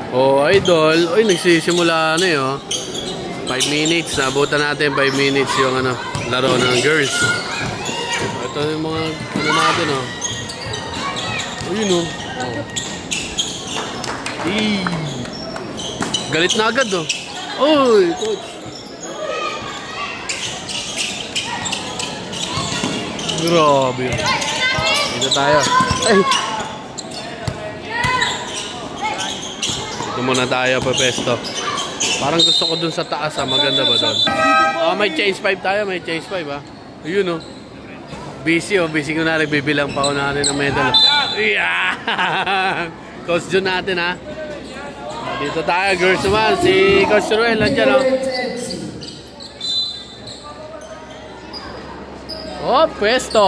Oh, idol. Uy, nagsisimula na eh, oh. 5 minutes. Naabutan natin 5 minutes yung ano, laro ng girls. Ito yung mga ano natin, oh. Ayun, oh. Galit na agad, oh. Uy, coach. Grabe. Dito tayo. Ay. Dito muna tayo, pepesto. Parang gusto ko dun sa taas, ha. Maganda ba dun? Oh, may change 5 tayo. May change 5, ha. Ayun, oh. Busy, oh. Busy ko na. Nagbibilang pa ako natin ng medal. Yeah! Coach Jun natin, ha. Dito tayo, girls naman. Si Coach Ruel, nandiyan, oh. Oh, pwesto.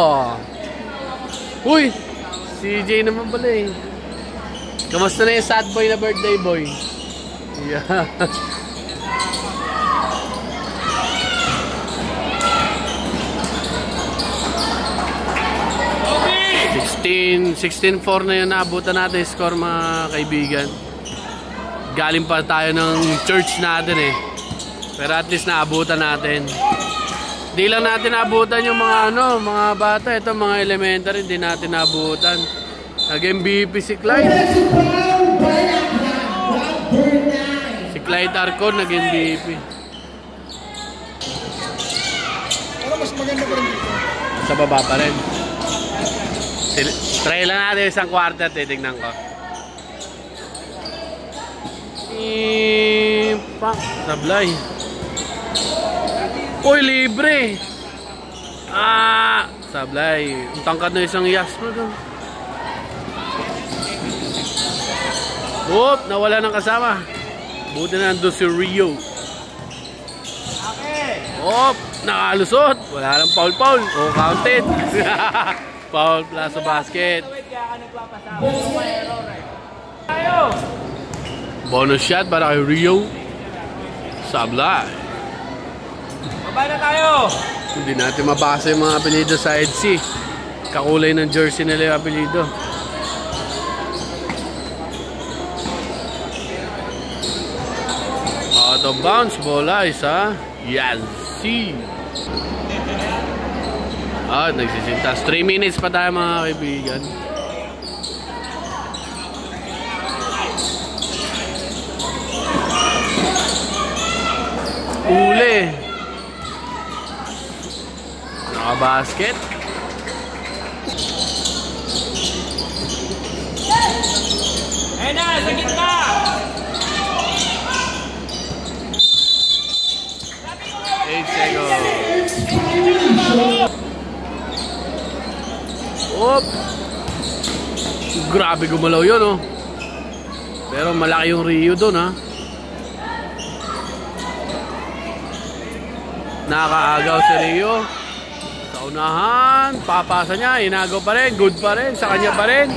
Uy, si Jay naman pala, eh. Kamusta na yung sad boy na birthday boy? Yeah. 16-4 na yun naabutan natin score, mga kaibigan. Galing pa tayo ng church natin, eh. Pero at least naabutan natin. Di lang natin naabutan yung mga ano, mga bata. Ito mga elementary, hindi natin naabutan. Nag-MVP si Clyde. Si Clyde Arcon nag-MVP. Pero mas maganda pa rin dito. Sa baba pa rin. Try lang natin isang quarter, titignan ko. Pak, sablay. Uy, libre. Sablay. Ang tangkad na isang yas mo doon. Oop, nawala ng kasama. Buti na nandun si Rio. Oop, nakalusot. Wala lang foul. Oh, counted. Foul plus sa basket. Bonus shot para kay Rio. Sablay. Baba na tayo! Hindi natin mabasa yung mga apelido sa EDC. Kakulay ng jersey nila yung apelido. Out of bounds, bola isa. Yazzie. Nagsisintas. 3 minutes pa tayo, mga kaibigan. Uli. Naka-basket. Ayun na, sa gitna! 8 seconds. Oop. Grabe gumalaw yun, oh. Pero malaki yung Rio doon, ha. Nakaagaw si Rio. Sa unahan, papasa niya, inagaw pa rin, good pa rin, sa kanya pa rin.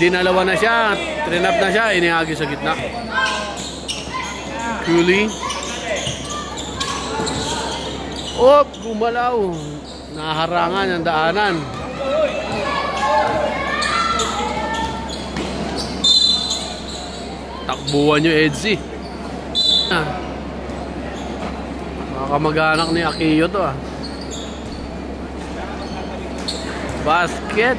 Dinalawa na siya, trinap na siya, iniagi sa gitna. Cooley. Op, gumalaw. Naharangan ang daanan. Takbuhan yung Edzy. Kamag-anak ni Akiyo to, ah. Basket.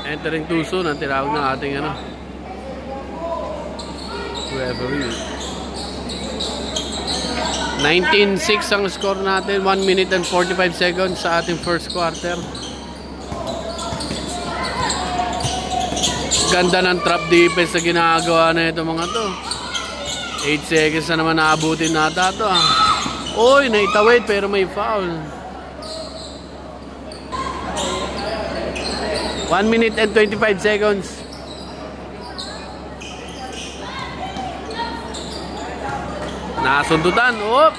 Entering too soon ang tinawag ng ating ano, referee. 19-6 ang score natin. 1 minute and 45 seconds sa ating first quarter. Ganda ng trap defense na ginagawa na ito mga to. 8 seconds na naman naabutin nata ito, ah. Uy, naitawid pero may foul. 1 minute and 25 seconds. Nasundutan. Oh,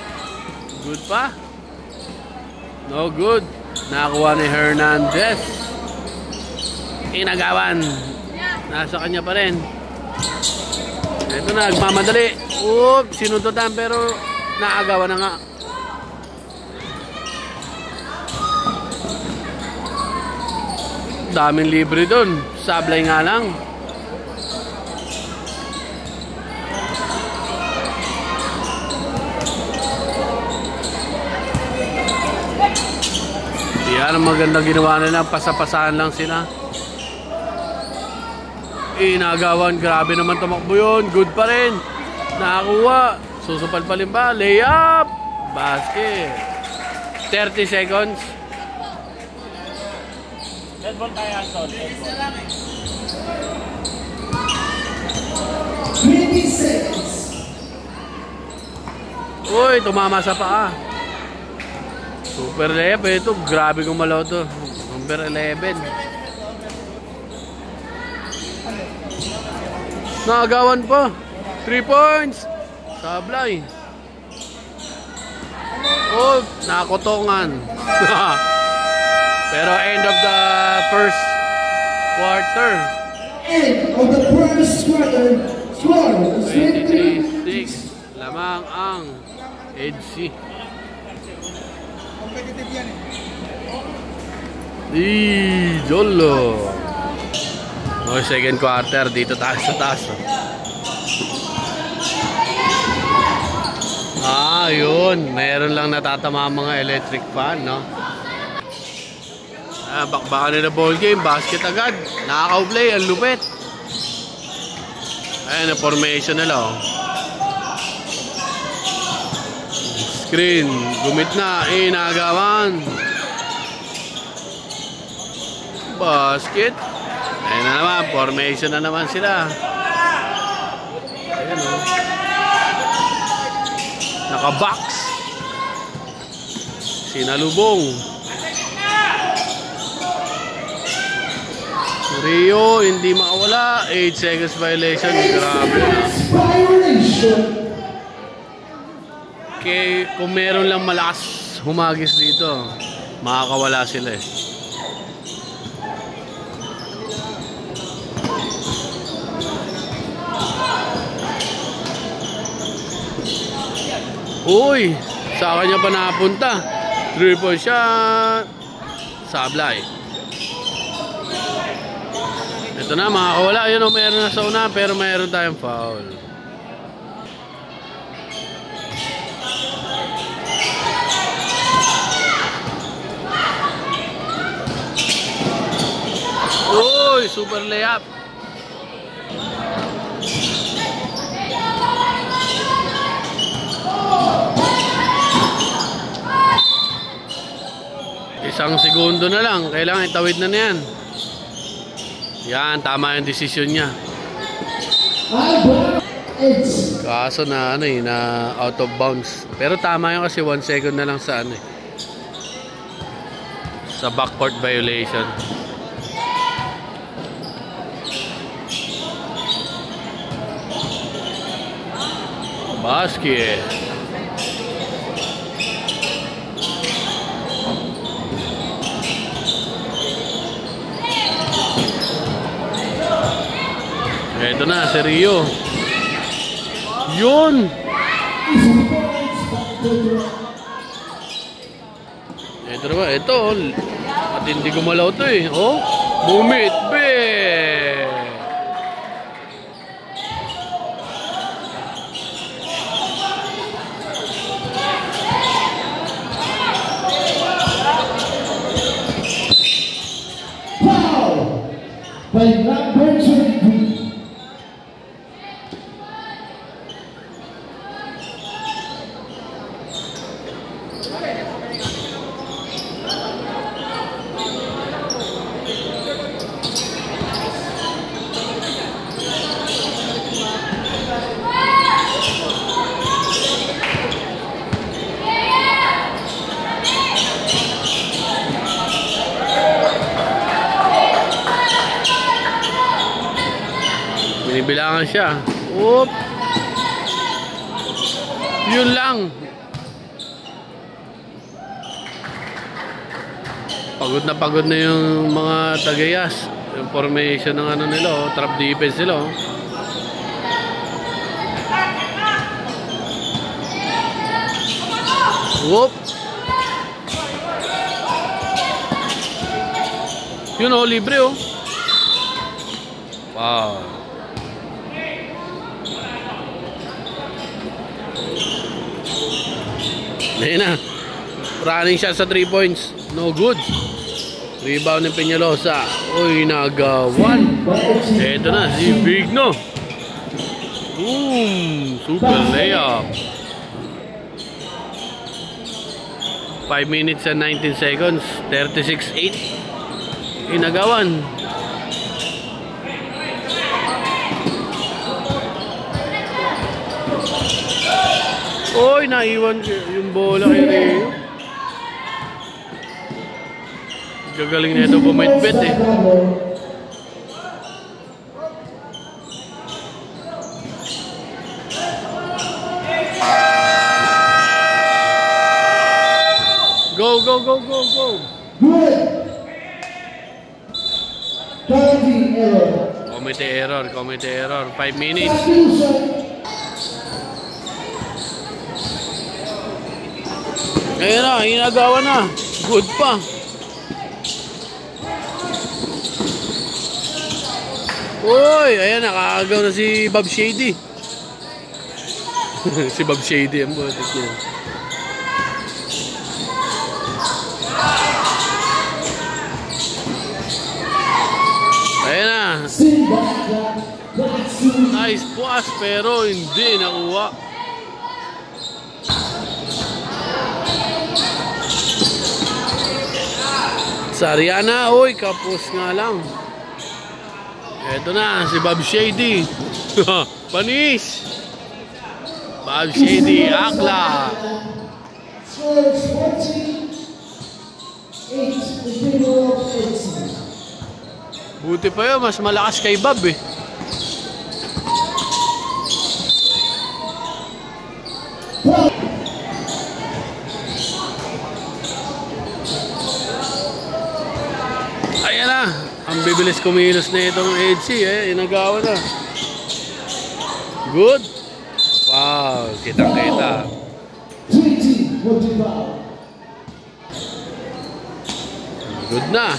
good pa. No good. Nakakuha ni Hernandez. Inagawan. Nasa kanya pa rin. Ito na, nagmamadali. Oop, sinundutan pero naagawan na nga. daming libre dun. Sablay nga lang. Yan ang maganda ginawa nila. Pasapasahan lang sila. Inagawan. Grabe naman tumakbo yun. Good pa rin. Nakakuha. Susupal pa rin ba? Layup! Basket. 30 seconds. Dead ball tayo, Anton. Dead ball. 20 seconds. Uy, tumama sa paa. Super layup ito. Grabe gumalaw to. Number 11. Nakagawan pa. 3 points. Sablay. Oh, nakotongan. Pero end of the first quarter. End of the first quarter. Score is 23-6. Lamang ang EDC. Competitive yan Jolo. Okay, second quarter. Dito tayo sa taas. Yun. Meron lang natatama mga electric fan, no? Bakbakan nila ball game. Basket agad. Nakaka-play. Ang lupit. Ayan, na formation nila, oh. Screen. Gumit na. Inagawan. Basket. Ayan na naman. Formation na naman sila. Ayan, oh. Naka-box. Sinalubong. Rio, hindi makawala. 8 seconds violation. Grabe na. Okay, kung meron lang malakas humagis dito, makakawala sila eh. Uy, sa kanya pa napunta. 3-point shot. Sablay. Ito na, makakawala. Yun o, meron na sa una, pero meron tayong foul. Uy, super layup. Isang segundo na lang. Kailangan itawid na yan. Yan, tama yung desisyon niya. Kaso na ano eh, na out of bounds. Pero tama yun kasi 1 second na lang sa ano eh, sa backcourt violation. Basket. Ito na, si Rio. Yun! Ito na ba? Ito. At hindi gumalaw ito eh. Oh, bumit. Be! Foul by number 23. Binibilangan siya. Oop! Yun lang. Pagod na yung mga Tagayas. Yung formation ng ano nila, oh, trap defense nila. Oh. Whoop! Yun o, libre o. Wow. Ayun na. Running shot sa 3 points. No good. Rebound ng Peñalosa. Uy, nagawan. Eto na, si Vigno. Boom! Super layup. 5 minutes and 19 seconds. 36-8. Inagawan. Uy, naiwan yung bola kay Rio. Gagaling na ito bumitbit eh. Go, go, go, go, go. Good. Penalty error. Committee error. 5 minutes. Substitution. Ayun na, inagawa na. Good pa. Uy, ayan, nakakagaw na si Bob Shady. Si Bob Shady ang butik niya. Ayan na. Nice pass pero hindi nakuha. Sariana, uy, kapos nga lang. Eto na, si Bob Shady. Panis! Bob Shady, Akla. Scores 14-8 in favor of EDSA. Buti pa yun, mas malakas kay Bob eh. Ayan na, ang bibilis kumilos na itong EDSA eh, inagawa na. Good. Wow, kitang-kita. 20-45. Good na.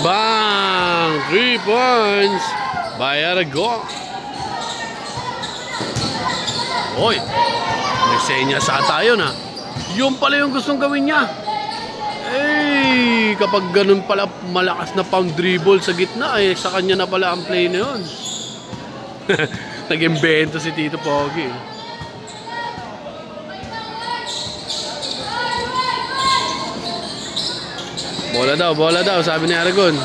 Bang! 3 points by Aragon. Oy, may senyas tayo na. Yun pala yung gustong gawin niya. Eh, kapag ganun pala malakas na pound dribble sa gitna, eh, sa kanya na pala ang play na yun. Nag-imbento si Tito Pogi. Bola daw, sabi ni Aragon.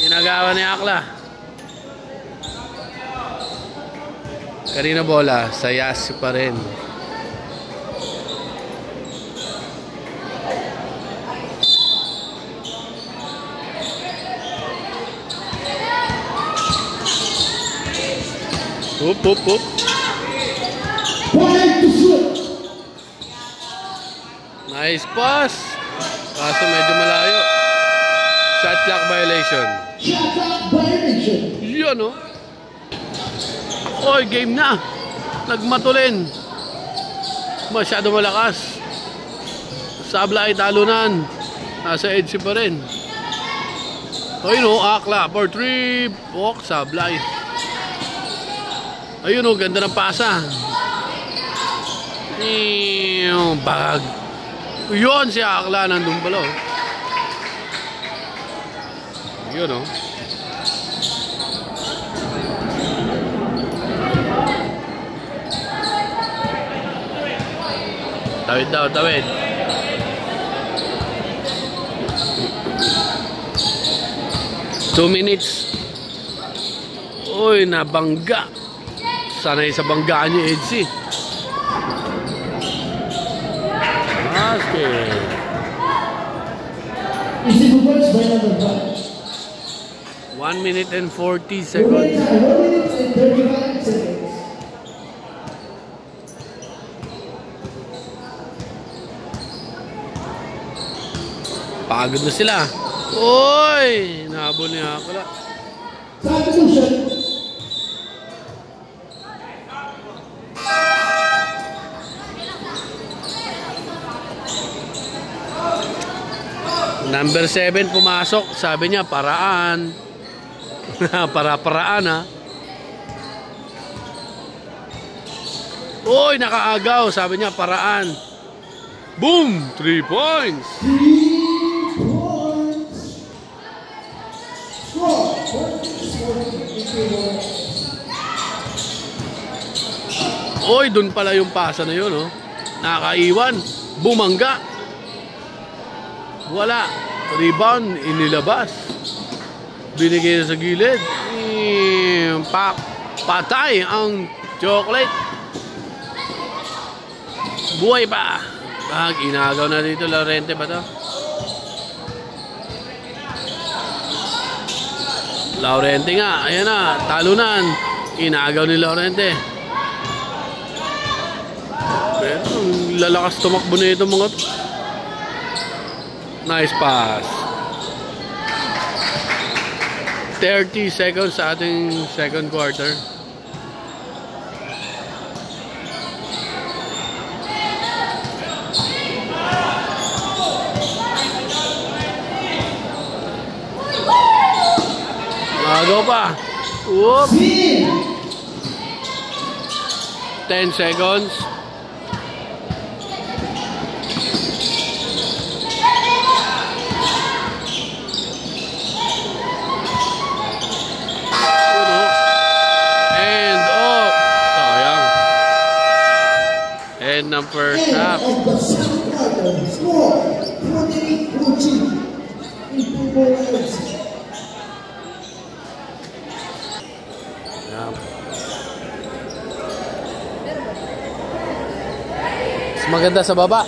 Inagawa ni Akla. Kanina bola, sa Yas pa rin. Up. Nice pass. Kaso medyo malayo. Shot clock violation. Shot clock violation. Yan o. Oy, game na. Nagmatulin. Masyado malakas. Sablay talunan. Nasa EDSA pa rin. Ayun o, Akla for 3. Walk, Sablay. Ayun o, ganda ng pasa. Bag. Yun si Akla, nandun pala o. Yun o. Tawid daw, tawid. Two minutes. Uy, nabangga. Sanay sa banggaan niya, EDSA. Basket. 1 minute and 40 seconds. 1 minute and 35 seconds. Pagod na sila. Oy! Nahabol niya ako lang. Substitution. Number 7 pumasok. Sabi niya, paraan. Para-paraan ha. Uy, nakaagaw. Sabi niya, paraan. Boom! 3 points. 3 points. Score. Uy, dun pala yung pasa na yun, oh. Nakaiwan. Bumangga. Wala. Rebound. Inilabas. Binigay sa gilid. Patay ang chocolate. Buhay pa. Inagaw na dito. Laurente ba to? Laurente nga. Ayan na. Talunan. Inagaw ni Laurente. Pero lalakas tumakbo na ito mga to. Nice pass. 30 seconds sa ating second quarter. Magaw pa. Whoop. 10 seconds. End ng first half. Of the second quarter. Score 28-14 in favor of FC. Mas maganda sa baba.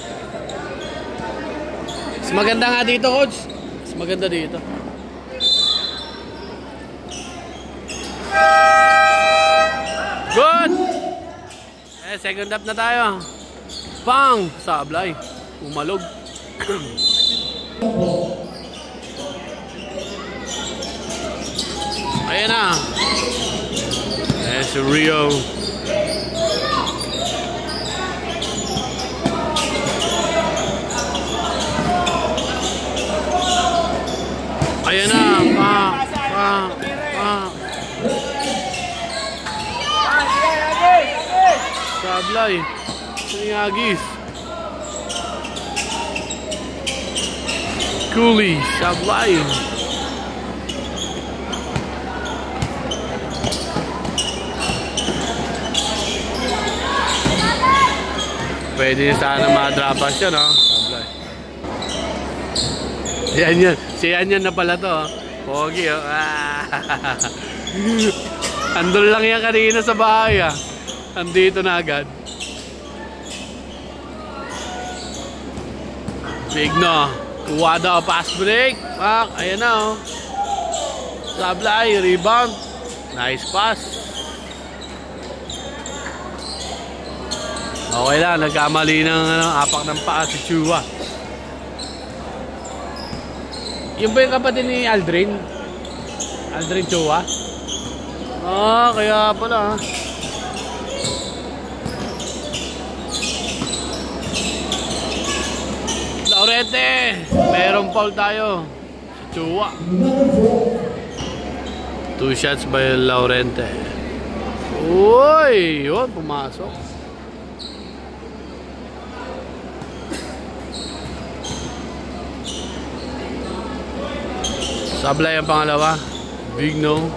Mas maganda nga dito, coach. Mas maganda dito. Good! Second half na tayo. Pang! Sablay. Umalog. Ayan na. Si Rio. Ayan na. Sablay. Agis. Cooley. Sablay. Pwede sana ma-drop-pass yun, no? Sablay. Yan na pala to, oh. Pogi, oh. Andun lang yan kanina sa bahay, ah. Andito na agad. Big no. Kuha daw pass break. Ayan na, oh. Sablay, rebound. Nice pass. Okay lang, nagkamali ng apak ng paa si Chua. Yung ba yung kapatid ni Aldrin? Aldrin Chua? Kaya pala, ha. Laurente, merong foul tayo. Chua. 2 shots by Laurente. Uy, yun, pumasok. Sablay ang pangalawa. Big no.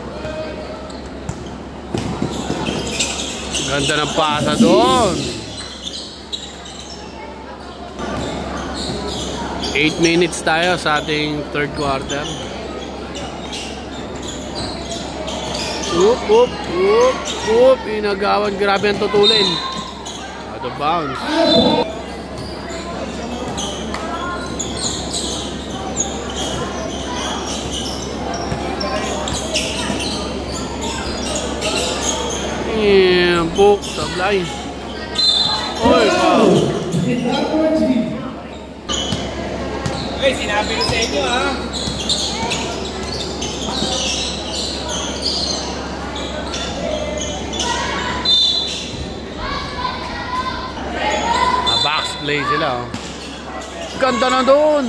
Ganda ng pasa doon. 8 minutes tayo sa ating third quarter. Inagawan. Grabe ang tutulin. Out of bounds. Book, Sablay. Oy, wow. Hey, sinabi ko sa inyo, ha? Box play sila, oh. Ganda na doon.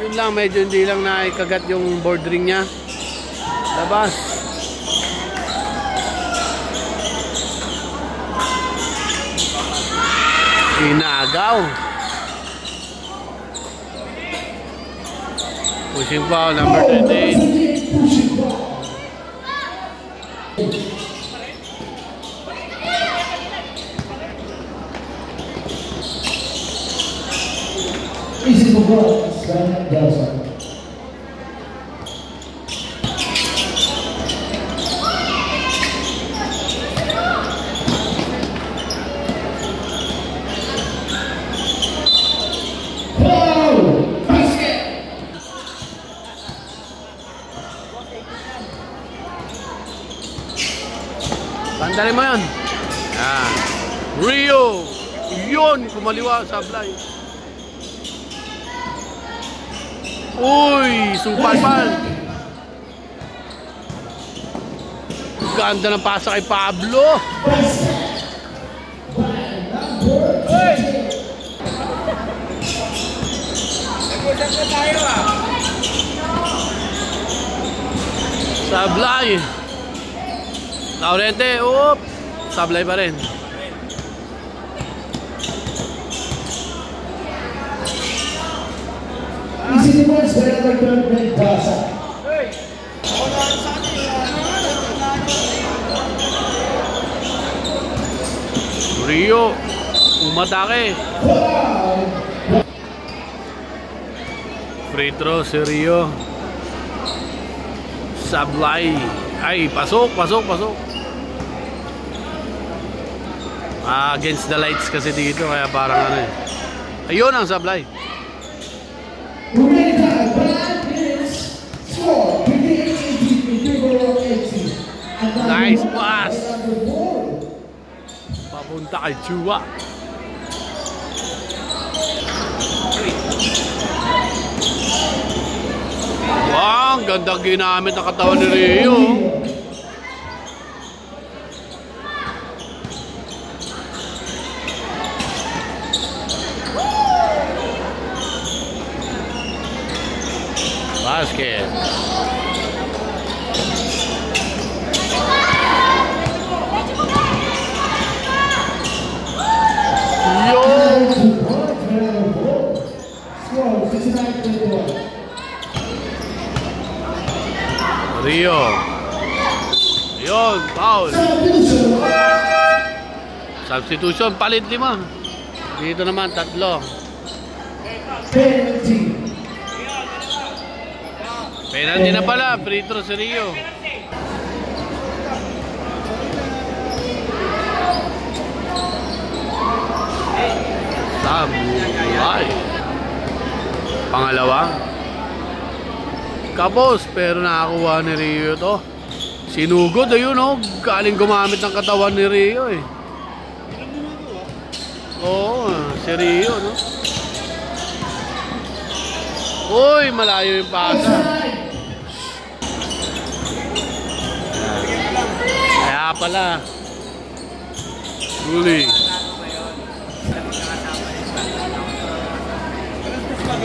Yun lang, medyo hindi lang naikagat yung board ring niya. Labas. Inagaw. Pushing foul, number 38. Easy to go, Sven Gelson. Tandali mo yun. Yan. Rio. Yun. Kumaliwa sa sablay. Uy. Supal-pal. Ganda ng pasa kay Pablo. Uy! Nag-usap na tayo ah. Sablay. Laurente. Oop. Sablay pa rin. Easy to go, Sven Gelson. Uy! Ako na sa atin. Rio. Umatake. Free throw si Rio. Sablay. Ay, pasok. Against the lights kasi dito, kaya parang ano eh. Ayun ang sablay. Remaining time, 5 minutes. Score, 58-18. Nice pass. Papunta kay Chua. Wow, ang gandang ginamit ang katawan ni Rio. Basket. Yo! Score, 69-21. Rio. Yun, foul. Substitution, palit 5. Dito naman, 3. Penalty na pala, free throw si Rio. Sablay. Pangalawa. Kapos, pero nakakuha ni Rio to. Sinugod, ayun oh. Galing gumamit ng katawan ni Rio eh. Oo, si Rio, no? Uy, malayo yung pasa. Kaya pala. Guli.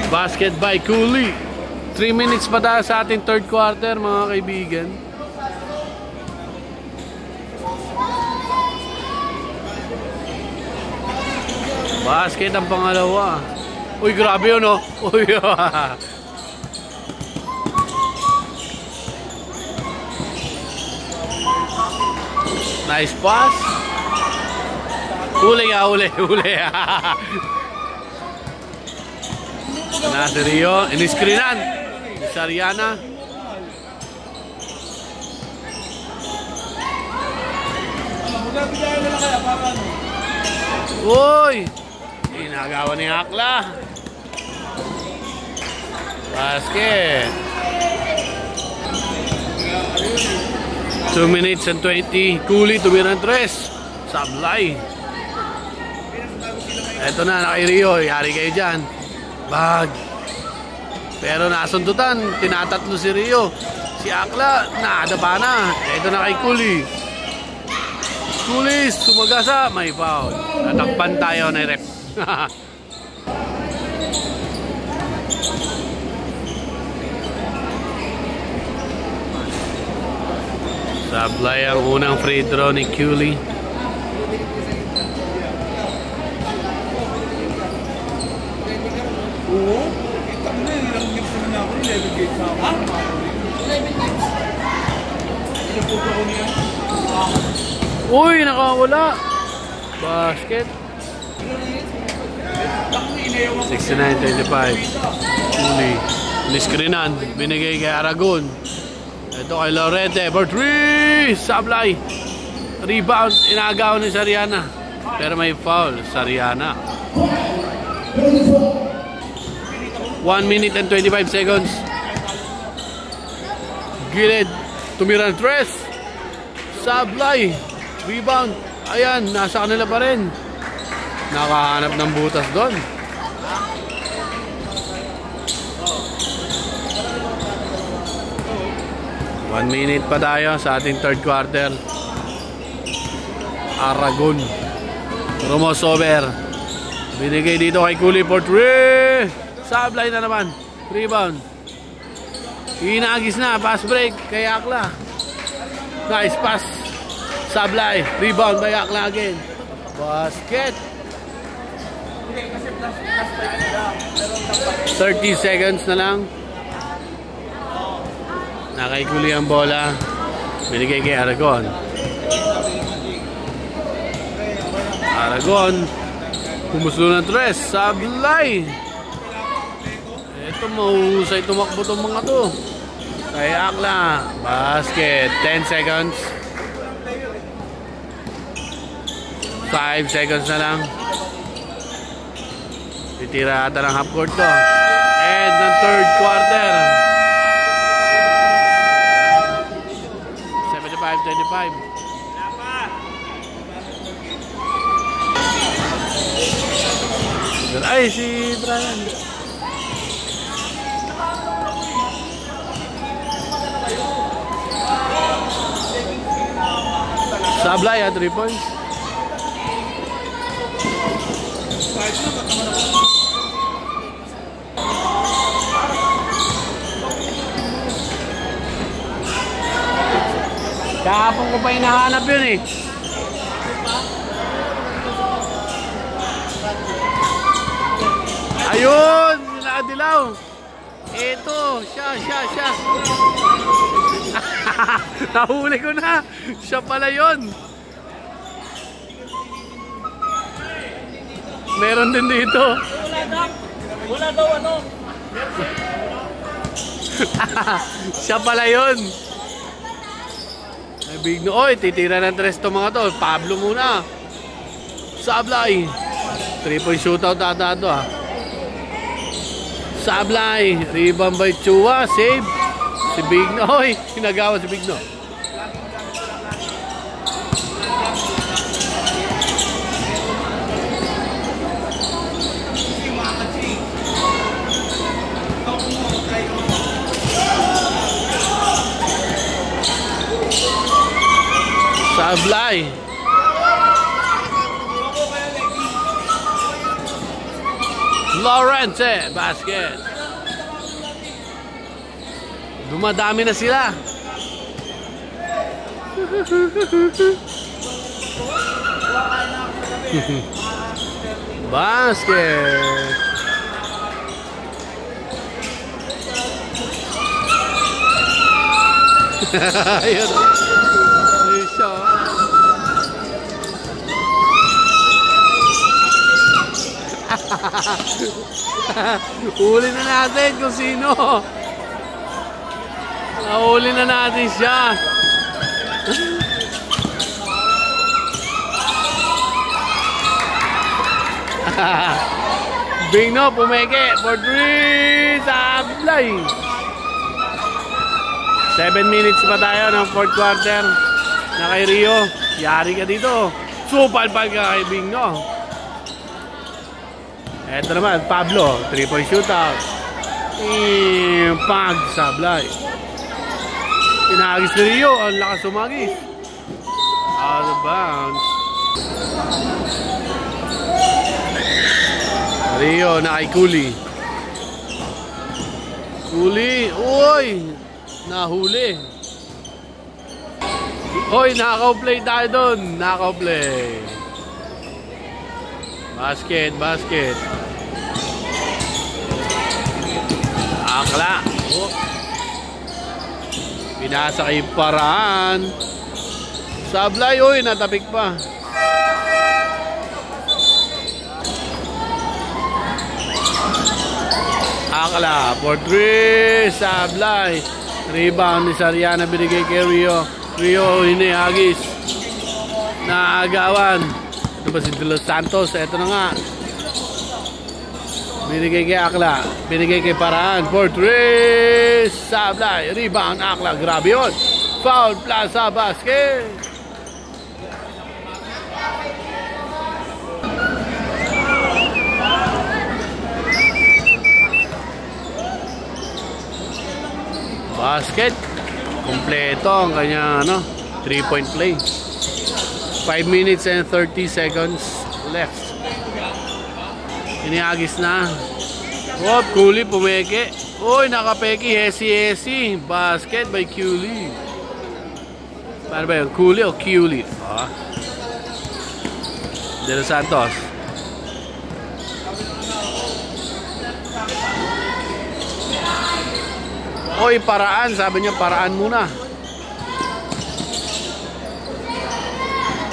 Basket by Cooley. 3 minutes pa tayo sa ating third quarter, mga kaibigan. Basket ang pangalawa. Uy, grabe yun, oh. Uy, nice pass. Huli nga, huli. Nasa Rio, iniskrinan. Sariana. Uy! Inagawa ni Akla. Basket. 2 minutes and 20. Cooley, tumira ng 3. Sablay. Eto na, naka Rio. Yari kayo dyan. Bag. Pero nasundutan. Tinatatlo si Rio. Si Akla, naadapa na. Eto na kay Cooley. Cooley, sumagasa. May foul. Natakpan tayo na rep. Sablay ang unang free throw ni Cooley. Oo. Kita mo na, ilang games naman ako, 11 games na ako. 11 games? Ilang ko niya? Uy, nakawala. Basket. 69-25. Cooley. Niskrinan. Binigay kay Aragon. Ito kay Lorente. For 3. Sablay. Rebound. Inagaw ni Sariana. Pero may foul. Sariana. 1 minute and 25 seconds. Gilid. Tumira ng tres. Sablay. Rebound. Ayan. Nasa kanila pa rin. Nakahanap ng butas doon. One minute pa tayo sa ating third quarter. Aragon. Crossover. Binigay dito kay Cooley for 3. Sablay na naman. Rebound. Inagis na. Pass break kay Akla. Nice pass. Sablay. Rebound by Akla again. Basket. 30 seconds na lang. Nakaikuli ang bola. Binigay kay Aragon. Aragon. Pumuslo ng tres. Sablay. Ito mahusay tumakbo itong mga to. Kay Akla. Basket. 10 seconds. 5 seconds na lang. Titira ata ng half court to. And ng third quarter. 75-25. Ay, si Brian. Sablay at 3 points. Kahapon ko pa hinahanap yun eh. Ayun! Nakadilaw! Ito! Siya! Nahuli ko na! Siya pala yun! Meron din dito! Wala daw ano? Siya pala yun! May big no. Oy, titira ng tres to mga to. Pablo muna. Sablay. 3-point shootout ata to ah. Sablay. Rebound by Chua. Save. Si Big No. Oy, hinagawa si Big No. Sablay. Lorente, basket. Dumadami na sila. Basket. Ayun. Ayun siya. Huli na natin kung sino. Nahuli na natin siya. Big No, pumeke for 3. Sablay. 7 minutes pa tayo ng fourth quarter. Na kay Rio. Yari ka dito. Supal-pal ka kay Big No. Eto naman, Pablo. 3-point shootout. Pag Sablay. Pinagis ni Rio. Ang lakas sumagis. Out of bounds. Rio na kay Cooley. Cooley. Uy! Nahuli. Hoy, nakaw-play tayo doon. Nakaw-play. Basket, basket. Akla. Oh. Pinasa kay Paraan. Sablay, oy, natapik pa. Akla, for 3. Sablay. Rebound ni Sariana, binigay kay Rio. Rio, hinihagis. Naagawan. Ito ba si De Los Santos? Ito na nga. Binigay kay Akla. Binigay kay Paraan. For 3. Sablay. Rebound. Akla. Grabe yun. Foul. Plaza. Basket. Basket. Kompleto ang kanya 3-point play. 5 minutes and 30 seconds left. Iniagis na. Wop, Cooley pumeke. Uy, nakapeki. Hesi. Basket by Cooley. Paano ba yun? Cooley o Cooley? De Los Santos. Uy, Paraan. Sabi niya, Paraan muna.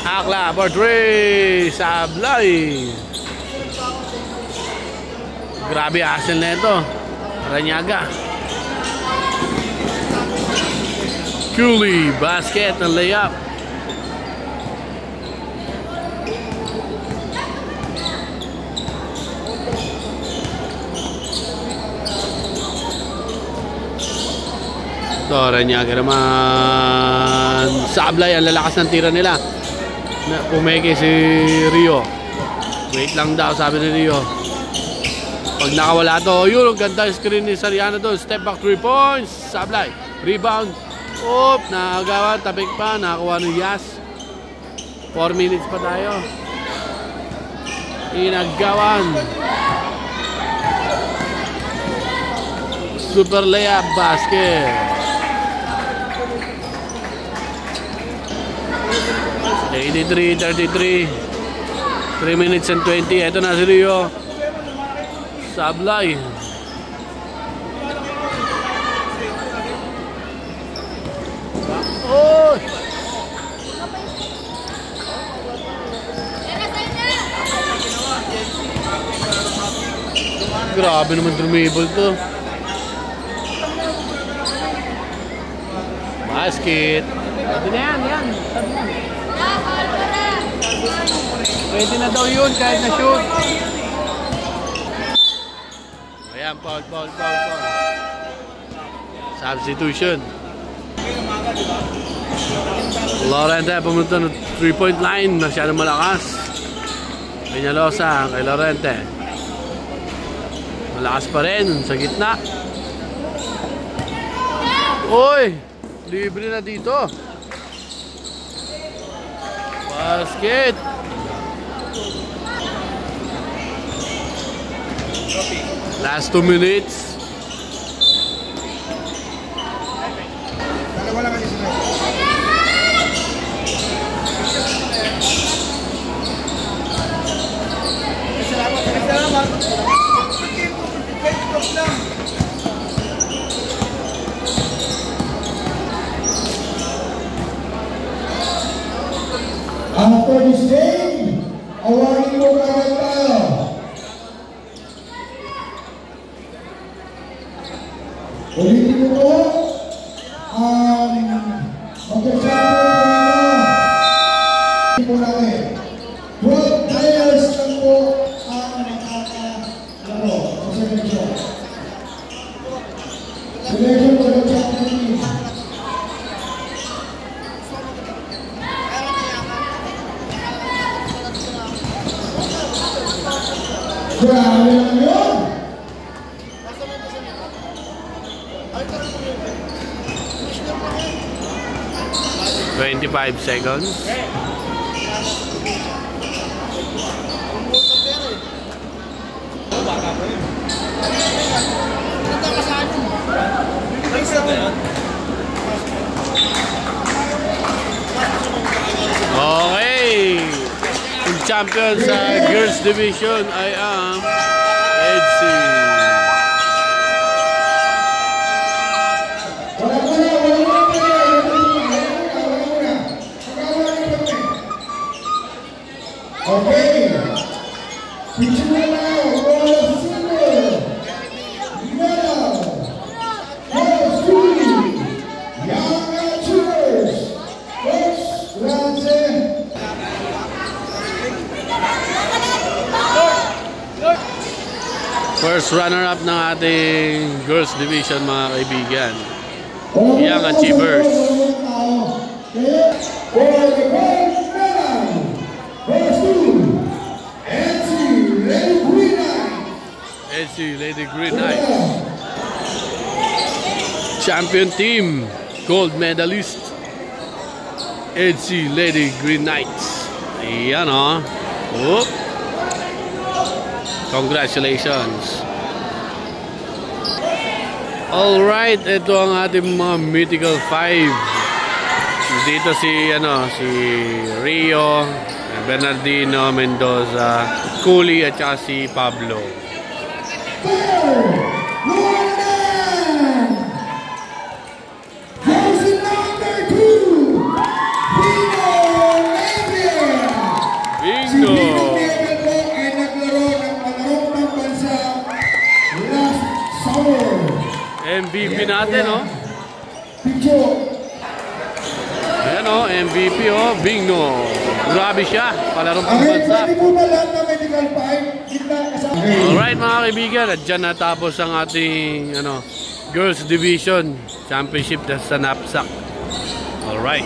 Akla, for 3. Sablay. Grabe hassle na ito. Ranyaga. Cooley, basket and layup. Ito, Ranyaga naman. Sablay, ang lalakas ng tira nila. Pumeke si Rio. Wait lang daw, sabi ni Rio. Pag nakawala to, yun, ang ganda screen ni Sariana doon. Step back 3 points. Sablay. Rebound. Oop, nakagawa. Tapik pa. Nakakuha ng Yas. 4 minutes pa tayo. Inagawan. Super layup basket. 83-33. 3 minutes and 20. Ito na si Rio. Sablay. Oh! Grabe naman drumable to. Basket. Pwede na yan. Pwede na daw yun kahit na shoot. Ayan, foul. Substitution. Lorente pumunta ng 3-point line. Masyadong malakas. Peñalosa kay Lorente. Malakas pa rin sa gitna. Uy! Libre na dito. Basket. Last 2 minutes. Wala kasi sila. Salamat. After this game, awarding mo kagad tayo. Ulitin mo po ang magkasama po natin. 12 players lang po ang nakakalaro sa selection. Selection for the champion team. Grabe lang yun! 25 seconds. champion sa girls division ay ang EDSI. Okay. Picture now, Royal Silver. Medal. Royal Student. Young Achievers. Coach Lance. First runner-up ng ating girls division, mga kaibigan. Young Achievers. For the gold medal. EDSI Lady Green Knights. Champion team, gold medalist, EDSI Lady Green Knights. Ayan o. Oh. Congratulations. Alright, ito ang ating mga mythical 5. Dito si Rio, Bernardino Mendoza, Cooley at saka si Pablo. Bingo! Ay naglaro ng pangarong pambansa last summer. MVP natin, no? Picture. Ayan o, MVP o, Bingo. Grabe siya, palarong Okay, pambansa. pwede po ba lahat ng medical pipe? Gitna kasama. Alright mga kaibigan, at dyan natapos ang ating Girls Division Championship sa Napsak. Alright.